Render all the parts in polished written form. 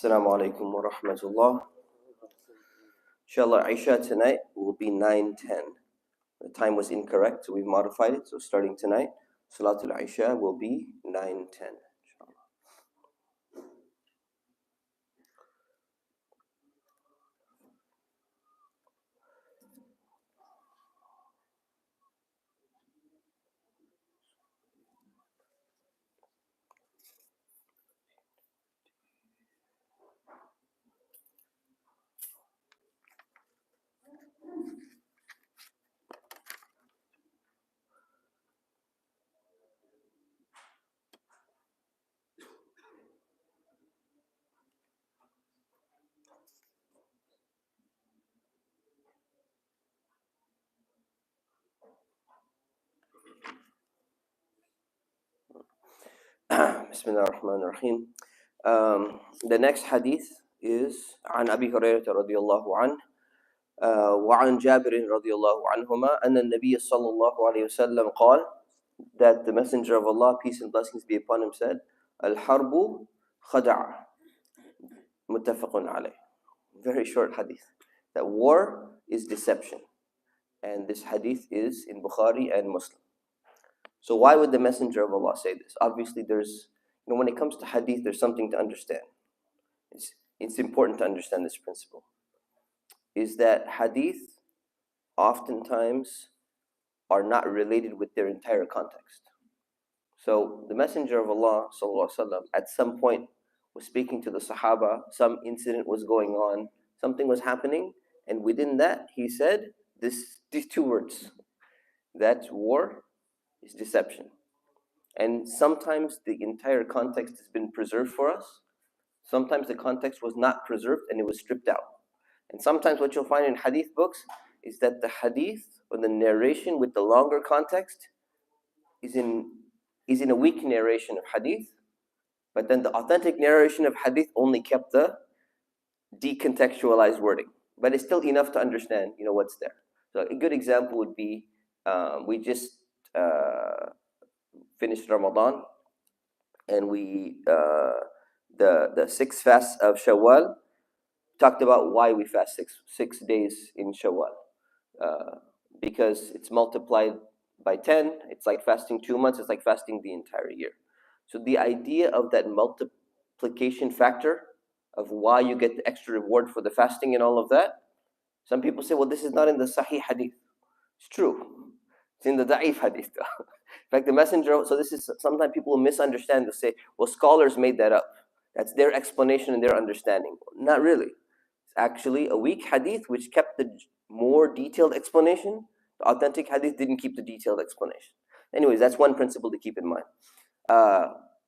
Assalamu alaikum wa rahmatullah. Inshallah, Isha tonight will be 9:10. The time was incorrect, so we've modified it. So starting tonight, Salatul Isha will be 9:10. Bismillah ar-Rahman ar-Rahim. The next hadith is عن أبي هريرة رضي الله عنه وعن جابر رضي الله عنهما أن النبي صلى الله عليه وسلم قال, that the Messenger of Allah, peace and blessings be upon him, said, الحرب خدع متفق عليه. Very short hadith. That war is deception. And this hadith is in Bukhari and Muslim. So why would the Messenger of Allah say this? Obviously there's, when it comes to hadith, there's something to understand. It's important to understand this principle. Is that hadith oftentimes are not related with their entire context. So the Messenger of Allah sallallahu alaihi wasallam at some point was speaking to the Sahaba, some incident was going on, something was happening, and within that he said these two words, that war is deception. And sometimes the entire context has been preserved for us. Sometimes the context was not preserved and it was stripped out. And sometimes what you'll find in hadith books is that the hadith or the narration with the longer context is in a weak narration of hadith, but then the authentic narration of hadith only kept the decontextualized wording. But it's still enough to understand, what's there. So a good example would be, we just finished Ramadan, and we the 6 fasts of Shawwal talked about why we fast six days in Shawwal, because it's multiplied by 10. It's like fasting 2 months. It's like fasting the entire year. So the idea of that multiplication factor of why you get the extra reward for the fasting and all of that, some people say, well, this is not in the Sahih hadith. It's true. It's in the Da'if hadith. In fact, the Messenger, so this is, sometimes people misunderstand. They say, well, scholars made that up. That's their explanation and their understanding. Not really. It's actually a weak hadith which kept the more detailed explanation. The authentic hadith didn't keep the detailed explanation. Anyways, that's one principle to keep in mind.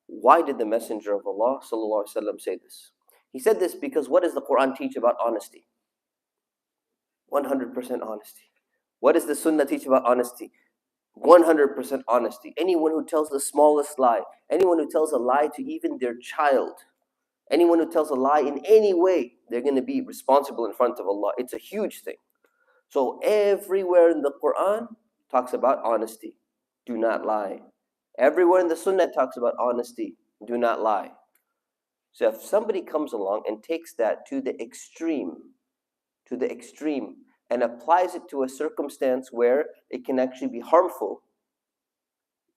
Why did the Messenger of Allah sallallahu alaihi wasallam say this? He said this because what does the Quran teach about honesty? 100% honesty. What does the Sunnah teach about honesty? 100% honesty. Anyone who tells the smallest lie, anyone who tells a lie to even their child, anyone who tells a lie in any way, they're going to be responsible in front of Allah. It's a huge thing. So everywhere in the Quran talks about honesty. Do not lie. Everywhere in the Sunnah talks about honesty. Do not lie. So if somebody comes along and takes that to the extreme, and applies it to a circumstance where it can actually be harmful,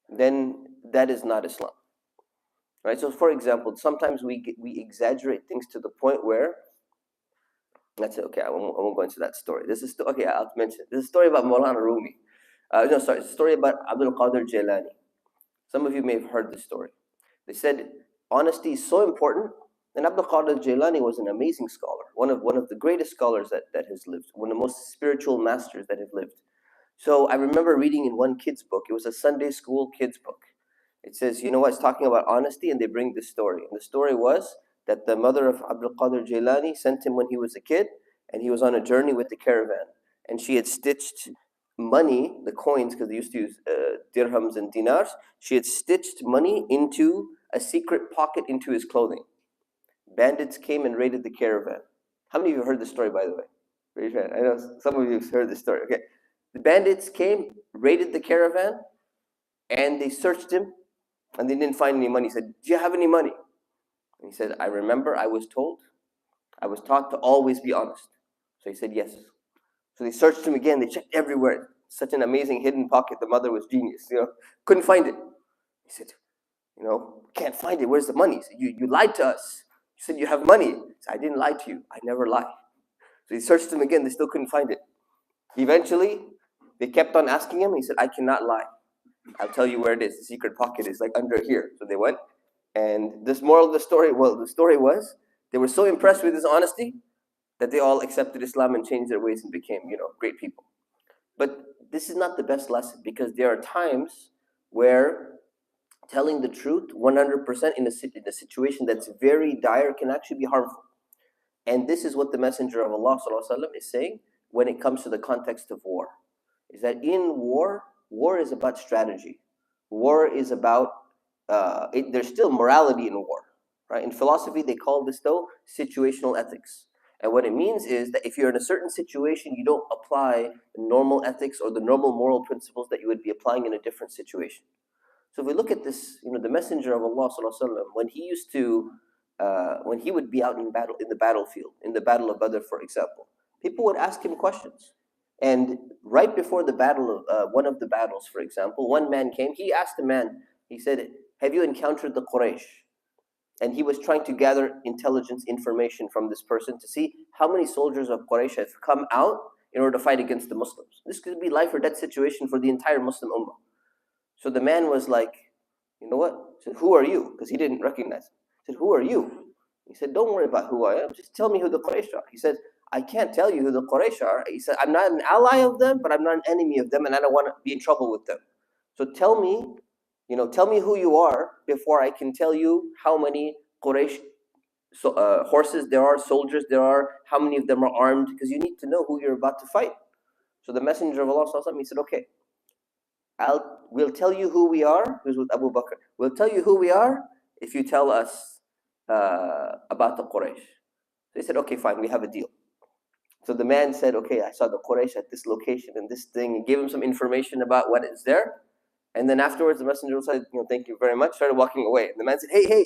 then that is not Islam. Right? So for example, sometimes we exaggerate things to the point where, that's it, okay, I won't go into that story. Okay, I'll mention it. This is a story about Maulana Rumi. It's a story about Abdul Qadir Jilani. Some of you may have heard this story. They said honesty is so important. And Abdul Qadir Jilani was an amazing scholar, one of the greatest scholars that has lived, one of the most spiritual masters that have lived. So I remember reading in one kid's book, it was a Sunday school kid's book. It says, it's talking about honesty, and they bring this story. And the story was that the mother of Abdul Qadir Jilani sent him when he was a kid, and he was on a journey with the caravan. And she had stitched money, the coins, because they used to use dirhams and dinars, she had stitched money into a secret pocket into his clothing. Bandits came and raided the caravan. How many of you heard this story, by the way? Raise your hand. I know some of you have heard this story. Okay. The bandits came, raided the caravan, and they searched him, and they didn't find any money. He said, do you have any money? And he said, I remember I was told I was taught to always be honest. So he said, yes. So they searched him again. They checked everywhere. Such an amazing hidden pocket. The mother was genius, couldn't find it. He said, can't find it. Where's the money? He said, you lied to us. You said you have money. He said, I didn't lie to you. I never lie. So he searched him again. They still couldn't find it. Eventually, they kept on asking him. He said, I cannot lie. I'll tell you where it is. The secret pocket is like under here. So they went. And this moral of the story, the story was, they were so impressed with his honesty that they all accepted Islam and changed their ways and became, great people. But this is not the best lesson, because there are times where telling the truth 100% in a situation that's very dire can actually be harmful. And this is what the Messenger of Allah ﷺ is saying when it comes to the context of war. Is that in war is about strategy. War is about, there's still morality in war. Right? In philosophy, they call this, though, situational ethics. And what it means is that if you're in a certain situation, you don't apply the normal ethics or the normal moral principles that you would be applying in a different situation. So if we look at this, the Messenger of Allah ﷺ, when he would be out in battle, in the battlefield, in the Battle of Badr, for example, people would ask him questions. And right before the battle of one of the battles, for example, one man came. He asked a man. He said, "Have you encountered the Quraysh?" And he was trying to gather intelligence information from this person to see how many soldiers of Quraysh have come out in order to fight against the Muslims. This could be life or death situation for the entire Muslim ummah. So the man was like, you know what? He said, who are you? Because he didn't recognize him. He said, who are you? He said, don't worry about who I am. Just tell me who the Quraysh are. He said, I can't tell you who the Quraysh are. He said, I'm not an ally of them, but I'm not an enemy of them, and I don't want to be in trouble with them. So tell me who you are before I can tell you how many Quraysh horses there are, soldiers there are, how many of them are armed, because you need to know who you're about to fight. So the Messenger of Allah, he said, okay, we'll tell you who we are. He was with Abu Bakr. We'll tell you who we are if you tell us about the Quraysh. They said, okay, fine, we have a deal. So the man said, okay, I saw the Quraysh at this location and this thing, and gave him some information about what is there. And then afterwards, the Messenger said, thank you very much, started walking away. And the man said, hey,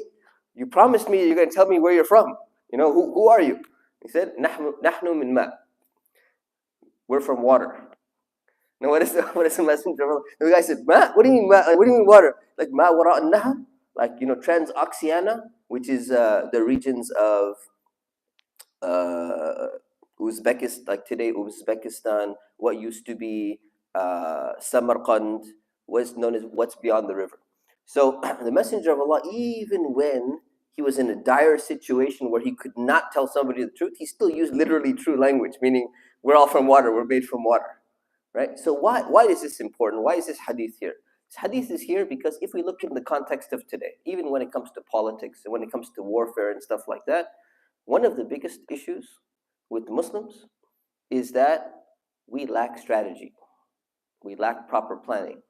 you promised me you're going to tell me where you're from. Who are you? He said, Nahnu min ma. We're from water. Now, what is the Messenger of Allah? The guy said, ma? What do you mean ma? What do you mean water? Like ma wara an-nahr? Like, Transoxiana, which is the regions of Uzbekistan, like today Uzbekistan, what used to be Samarkand, was known as what's beyond the river. So the Messenger of Allah, even when he was in a dire situation where he could not tell somebody the truth, he still used literally true language, meaning we're all from water, we're made from water. Right? So why is this important? Why is this hadith here? This hadith is here because if we look in the context of today, even when it comes to politics and when it comes to warfare and stuff like that, one of the biggest issues with Muslims is that we lack strategy. We lack proper planning.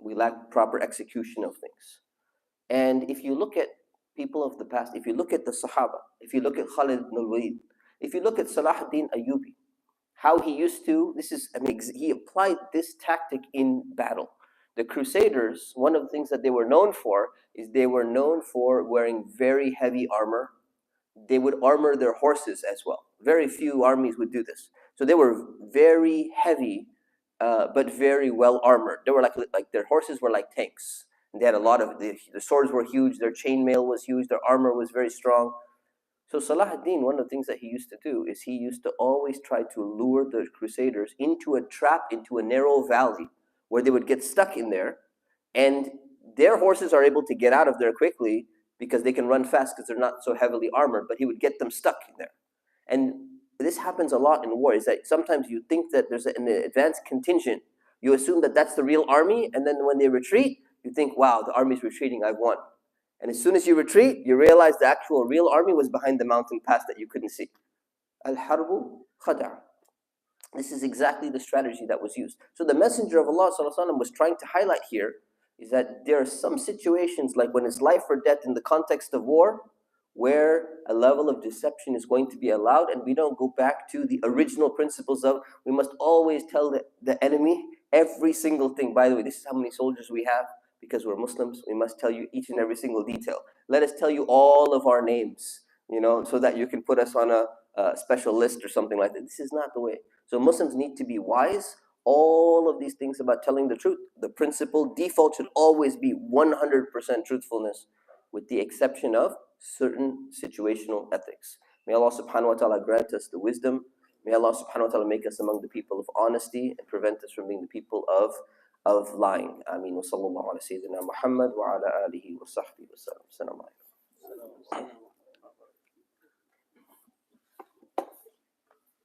We lack proper execution of things. And if you look at people of the past, if you look at the Sahaba, if you look at Khalid ibn al-Walid, if you look at Salahuddin Ayyubi, how he used to, he applied this tactic in battle. The Crusaders, one of the things that they were known for is they were known for wearing very heavy armor. They would armor their horses as well. Very few armies would do this. So they were very heavy, but very well armored. They were like their horses were like tanks. And they had a lot of, the swords were huge, their chainmail was huge, their armor was very strong. So Salahuddin, one of the things that he used to do is he used to always try to lure the Crusaders into a trap, into a narrow valley where they would get stuck in there, and their horses are able to get out of there quickly because they can run fast because they're not so heavily armored, but he would get them stuck in there. And this happens a lot in war, is that sometimes you think that there's an advanced contingent. You assume that that's the real army, and then when they retreat, you think, wow, the army's retreating, I've won. And as soon as you retreat, you realize the actual real army was behind the mountain pass that you couldn't see. Al-harbu khada'. This is exactly the strategy that was used. So the Messenger of Allah ﷺ was trying to highlight here is that there are some situations, like when it's life or death in the context of war, where a level of deception is going to be allowed, and we don't go back to the original principles of we must always tell the enemy every single thing. By the way, this is how many soldiers we have. Because we're Muslims, we must tell you each and every single detail. Let us tell you all of our names. so that you can put us on a special list or something like that. This is not the way. So Muslims need to be wise. All of these things about telling the truth, the principle default should always be 100% truthfulness, with the exception of certain situational ethics. May Allah subhanahu wa ta'ala grant us the wisdom. May Allah subhanahu wa ta'ala make us among the people of honesty and prevent us from being the people of lying. Ameen. Wa sallallahu ala sayyidina Muhammad wa ala alihi wa sahbihi wa sallam. Assalamu alaikum.